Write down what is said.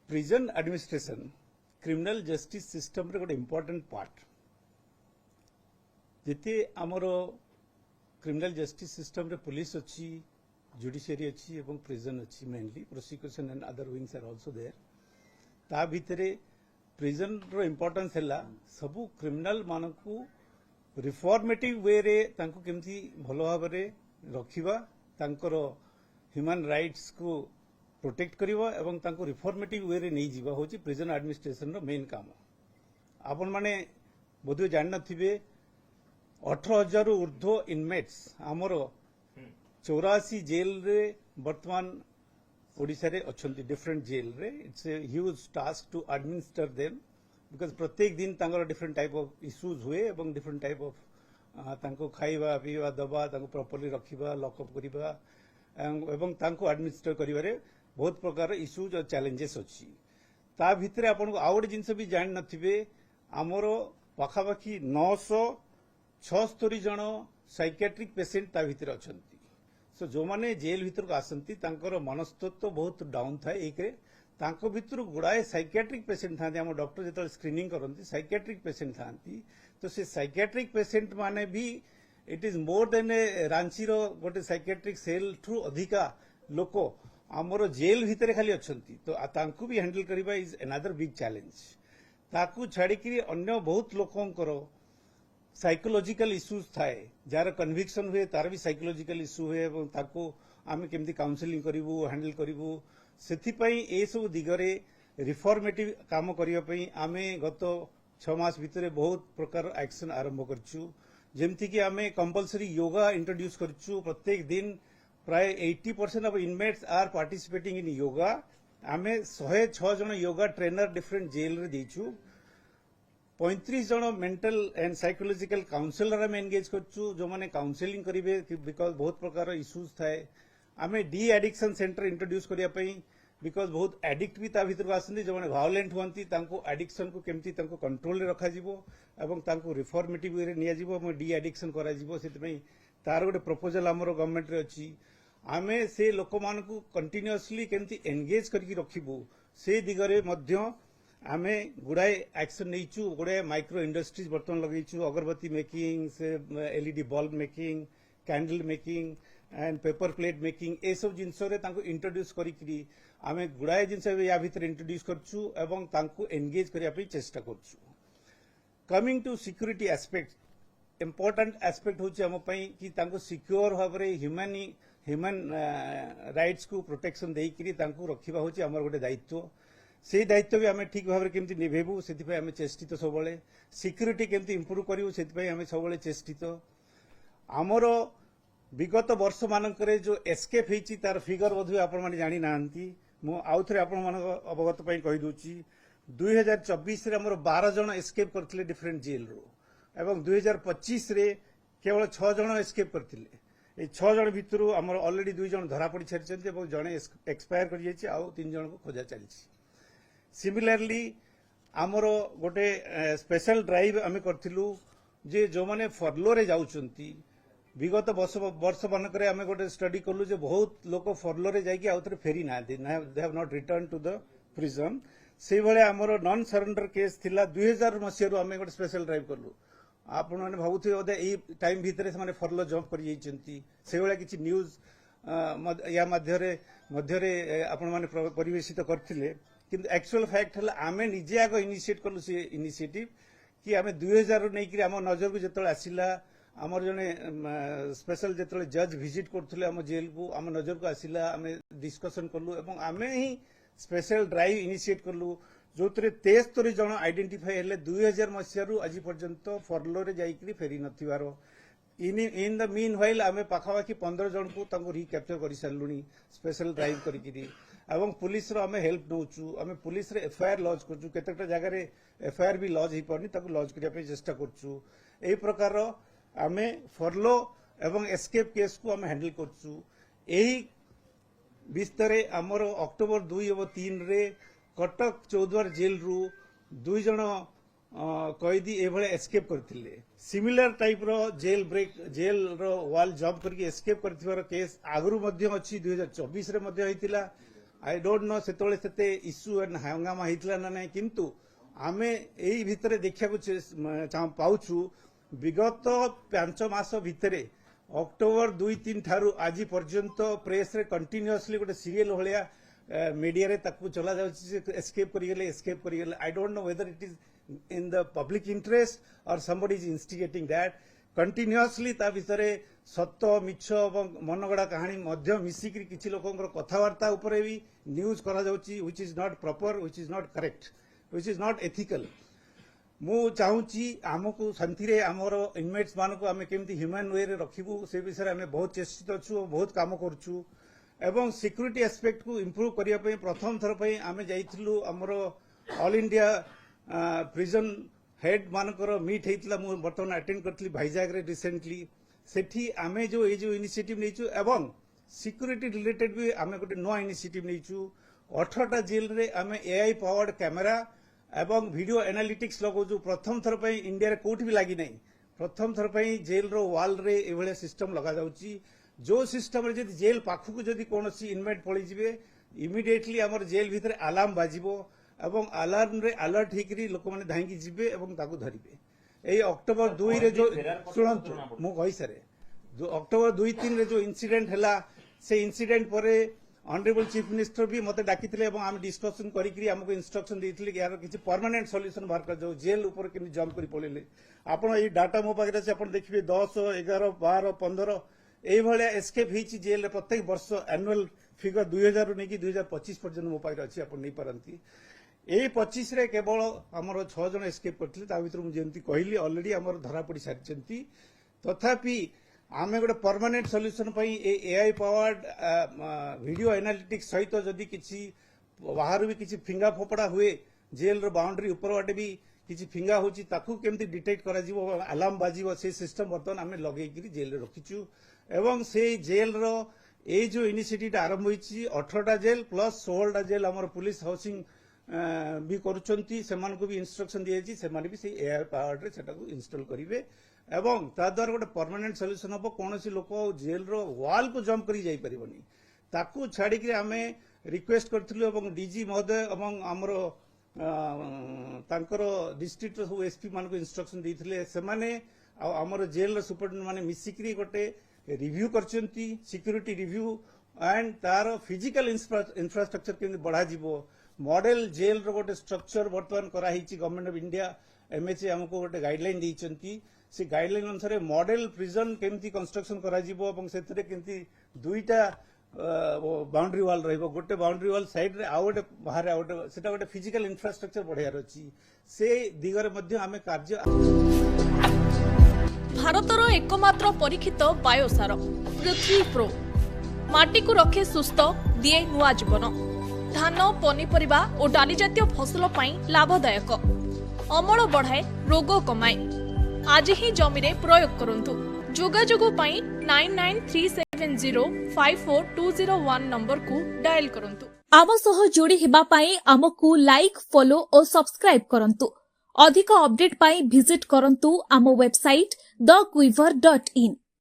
prison administration criminal justice system रे गोटे important part जिते आमर क्रिमिनल जस्टिस सिस्टम रे पुलिस अच्छी जुडिशियरी अच्छी एवं प्रिजन अच्छी mainly prosecution and other wings are also there ता भितरे प्रिजन रो इम्पोर्टेंस है सबू क्रिमिनल मानकू रिफॉर्मेटिव वे रे तांको केमती भलो भाव रे रखिबा तांकर ह्यूमन राइट्स को प्रोटेक्ट करिबा एवं तांको रिफॉर्मेटिव वे रे नहीं जीवा होची प्रिजन एडमिनिस्ट्रेशन रो मेन काम आपण माने बोधे जान नथिबे 18,000 ऊर्ध्व इनमेट्स आमर 84 जेल रे वर्तमान ओडिशा रे अछंती डिफरेंट जेल रे it's a huge task to administer them because प्रत्येक दिन तांकर डिफरेंट टाइप ऑफ इश्यूज हुए एवं डिफरेंट टाइप ऑफ तांको खाइबा पीवा दबा तांको प्रॉपर्ली रखिबा लॉकअप करिबा एवं तांको एडमिनिस्टर करिबारे बहुत प्रकार इश्यूज और चैलेंजेस अच्छी ता भितरे आपन आउ गोटे जिनस भी जान नथिबे आमर पाखापाखि 976 जन साइकियाट्रिक पेसेंट ता भितरे अछंती सो जो माने जेल भितर को आसंती तांकर मनस्तत्व बहुत डाउन थाए एकरे तांको भितर गुड़ाए साइकियाट्रिक पेसेंट थांती आम डॉक्टर जो स्क्रीनिंग करती साइकियाट्रिक पेसेंट थांती तो से साइकियाट्रिक पेसेंट माने भी इट इज मोर देन ए रांची रो गोटे साइकियाट्रिक सेल ठू अधिका लोक आमर जेल भितर खाली अच्छंती तो तांको भी हैंडल करिबा इज अनदर बिग चैलेंज ताकू छाड़ी अन्य बहुत लोकंकर साइकोलॉजिकल इश्यूज थाए जार कन्विक्शन हुए तार भी साइकोलॉजिकल इश्यू हुए और ताको आमे केमती काउंसलिंग करिवु हैंडल करिवु सेथिपई ए सब दिगरे रिफॉर्मेटिव काम करिया पई आमे गत 6 मास भितरे बहुत प्रकार एक्शन आरंभ करछु जेमती कि आमे कंपलसरी योगा इंट्रोड्यूस करछु प्रत्येक दिन प्राय 80% of inmates are participating in yoga आमे 106 जन योगा ट्रेनर डिफरेंट जेल रे देछु 35 जन मेंटल एंड साइकोलॉजिकल काउंसलर आम एंगेज करछु जो माने काउंसलिंग करिवे बिकॉज बहुत प्रकार इश्यूज थाए आमे डी एडिक्शन सेंटर इंट्रोड्यूस करिया पई बिकॉज बहुत एडिक्ट भी ता भितर आसंती जो माने वायोलेंट होंती तांको एडिक्शन को केमती तांको कंट्रोल रे रखा जिवो एवं तांको रिफॉर्मेटिव वे रे निया जिवो एवं डी एडिक्शन करा जिवो सेति पई तार गोटे प्रपोजल हमरो गवर्नमेंट रे अछि आमे से लोक मानकू कंटिन्यूअसली केमती एंगेज करके रखिबू से दिगरे मध्य आमे गुड़ाए एक्शन नहींचु गुड़ाए माइक्रो इंडस्ट्रीज बर्तमान लगेचु अगरबत्ती मेकिंग से LED bulb making candle making and paper plate making a सब जिनस इंट्रोड्यूस करी आमे गुड़ाए जिनस या भितर इंट्रोड्यूस करछु एवं तांको एंगेज करिया पे चेष्टा करछु coming to security aspect important aspect होछि हम पई कि तांको सिक्योर भाबरे ह्यूमन राइट्स को प्रोटेक्शन देइकरी तांको रखिबा होछि हमर गोटे दायित्व से दायित्व भी आम ठीक भाव में केमती निभेबू से आम चेष्टित सब सिक्यूरीटी केमती इम्प्रूव करूँ से आम सब चेष्टित आमर विगत वर्ष मानक जो एस्केप होती तार फिगर बोध आपण जानी ना आउ थे आपण अवगत कहीदे 2024 रे हमर 12 जन एस्केप करथिले डिफरेंट जेल रो एवं 2025 रे केवल 6 जन एस्केप करथिले ए 6 जन भितरु हमर ऑलरेडी 2 जन धरा पड़ी छारिछन्ते एवं जने एक्सपायर कर जायछि आउ 3 जन को खोजा चलछि सिमिलरली आमर गोटे स्पेशल ड्राइव आम करथिलु जे जो माने फरलो रे जाउछन्ती विगत वर्ष मानक आम गोटे स्टडी कलु जे बहुत लोक फरलो रे जाइए आउ थे फेरी ना they have not return to the prison से भाई आमर नॉन सरेंडर केस थिला 2000 मसीह आम गोटे स्पेशल ड्राइव कलु आपण मैंने भावुथे बोधे यही टाइम भितर से फरलो जंप कर से भाया किसी न्यूज या मध्य आपण मैंने परिवेशित करथिले किंतु एक्चुअल फैक्ट है आमे निजे आग इनिशिएट कलु से इनिशिएटिव कि आमे 2000 नहीं आम नजर को जो आसला आमर जने स्पेशल जो जज विजिट करथले आम जेल को आम नजर को आसला आम डिस्कशन कलु एवं आमे ही स्पेशल ड्राइव इनिशिएट कलु जो 73 जन आइडेंटिफाई हेले 2000 मसीह आज पर्यंत फरलो रे जाइकरी फेरी नथिबार इन द मीन व्हाइल आमे पाखापाखि 15 जन को रिकैप्चर कर सारूँ स्पेशल ड्राइव करी एवं पुलिस रो आमे हेल्प नौचु आमे पुलिस रे एफआईआर लॉन्च करछु केतेटा जगह रे एफआईआर भी लॉन्च ही परनी ताको लॉन्च करिया पे चेष्टा करछु एई प्रकार रो आमे फरलो एवं एस्केप केस को आमे हैंडल करछु एही बिस्तरे हमर अक्टोबर 2 और 3 रे कटक चौद्वार जेल रु 2 जन कैदी एभले एस्केप करथिले सिमिलर टाइप रो जेल ब्रेक जेल रो वाल जॉब करके एस्केप करथिबार केस आगरु मध्य अछि 2024 रे मध्य होइतिला आई डोंट नो सेतोले सेते इश्यू एंड हंगामा हितला ना नहीं किंतु आमे एई भितरे देखिया पाउछु विगत 5 मास भितरे अक्टोबर 2-3 ठारू आज पर्यंत प्रेस रे कंटिन्यूअसली गोटे सीरियल भलिया मीडिया रे ताकू चला जाउछि एस्केप करिगले I don't know whether it is in the public interest और somebody is instigating that continuously ता भितरे सत्य मिछ और मनगड़ा कहानी मध्य मिसिक किछि लोकंकर कथावार्ता उपरे भी न्यूज करा जाउछि which is not proper which is not correct which is not ethical मु चाहूँगी आमको शांति रे आमर इनमेट्स मान को आम केमती ह्यूमन वे रे रखिबू से विषय आम बहुत चेष्टित अच्छु और बहुत काम करूँ एवं सिक्यूरीटी एस्पेक्ट को इम्प्रूव करने प्रथम थर पर आम जाइलु आमर ऑल इंडिया प्रिजन हेड मानकर मीट होता मुझे बर्तमान अटेंड करी भाईजाग रे रिसेंटली सेठी आमे जो ये जो इनिशिएटिव नहीं एवं सिक्यूरीटी रिलेटेड भी आम गोटे नुआ इनिशिएटिव नहीं 18टा जेल रे आम एआई पावर्ड कैमेरा एवं वीडियो एनालिटिक्स लगौछु प्रथम थर पर इंडिया रे कोठी भी लगी नहीं प्रथम थर पर जेल रो वाल रे एभले सिस्टम लगा जाउची जो सिस्टम रे जदि जेल पाखु जदि कोनोसी इनमेट पड़ी जिवे इमिडिएटली हमर जेल भीतर अलार्म बाजिबो एवं अलार्म रे अलर्ट हिकरी लोक माने धांगी जिवे एवं ताकू धरिबे एई अक्टोबर 2 रे जो सुनंतु मु कहि सारे जो अक्टोबर 2-3 रे जो इंसिडेंट हला से इंसिडेंट परे ऑनरेबल चीफ मिनिस्टर भी मते डाकिथिले एवं आम डिस्कशन करिकरी हमको इंस्ट्रक्शन देथिले कि यार किछि परमानेंट सॉल्यूशन बाहर कर जो जेल ऊपर कि जंप करी पळेले आपण एई डाटा मो पाखरे आपण देखिबे 10 11 12 15 एई भलिया एस्केप हिची जेल रे प्रत्येक वर्ष एनुअल फिगर 2000 रु नेकी 2025 पर्यंत मो पाखरे अछि आपण नै परंती एई 25 रे केवल हमर 6 जन एस्केप करथिले ता भितर मु जेंती कहली ऑलरेडी हमर धरा पड़ी सारिचंती तथापि आमे गोटे परमानेंट सॉल्यूशन पई एआई पावर्ड वीडियो एनालिटिक्स सहित जदि किछि बाहर भी किछि फिंगा फोपड़ा हुए जेल रो बाउंड्री ऊपर वाटे भी किछि फिंगा होची ताकू केमती डिटेक्ट करा जिवो अलार्म बाजिवो से सिस्टम बर्तन आमे लगेई करी जेल रे रखिछु एवं से जेल रो ए जो इनिशिएटिव आरंभ होईची 18टा जेल प्लस 16टा जेल हमर पुलिस हाउसिंग भी करूचंती सेमान को भी इंस्ट्रक्शन दिएची सेमान भी से एआई पावर्ड रे सेटा को इंस्टॉल करिवे एवं ता द्वारा गोटे परमानेंट सॉल्यूशन हम कौन लोक जेल रो वाल को जंप करी जाई परिबनी ताकू छाड़ी आमे रिक्वेस्ट करथिलु एवं डीजी महोदय एवं हमरो तांकर डिस्ट्रिक्ट रो सब एसपी मान को इंस्ट्रक्शन देथिले से माने हमरो जेल रो सुपरडेंट माने मिसिकरी गोटे रिव्यू करचंती सिक्यूरिटी रिव्यू एंड तार फिजिकल इंफ्रास्ट्रक्चर केमि बढ़ा जिवो मॉडल जेल रो गोटे स्ट्रक्चर वर्तमान करा हिची गवर्नमेंट ऑफ इंडिया एमएचए हमको गोटे गाइडलाइन दैचंती से गाइडलाइन अनुसार मॉडल प्रिजन केमती कंस्ट्रक्शन करा जिवो एवं सेतरे केमती दुईटा बाउंड्री वाल रहइबो गोटे बाउंड्री वाल साइड रे आ गोटे बाहर आ गोटे सेटा गोटे फिजिकल इंफ्रास्ट्रक्चर बढ़ियार अछि से दिगरे मध्ये आमे कार्य भारतर एकमात्र परीक्षित बायोसार पृथ्वी प्रो माटी को रखे सुस्थ दिए नुआ जीवन धान पनीपरिबा और डाली जातीय फसल पई लाभदायक अमल बढ़ाए रोग कमाए आज ही जमी रे प्रयोग करंतु जोगाजोग पई 9937054201 नंबर को डायल करंतु आम सह जोड़ी हेबा पई हमकु लाइक फॉलो और सब्सक्राइब करंतु अधिक अपडेट पई विजिट करंतु आम वेबसाइट thequiver.in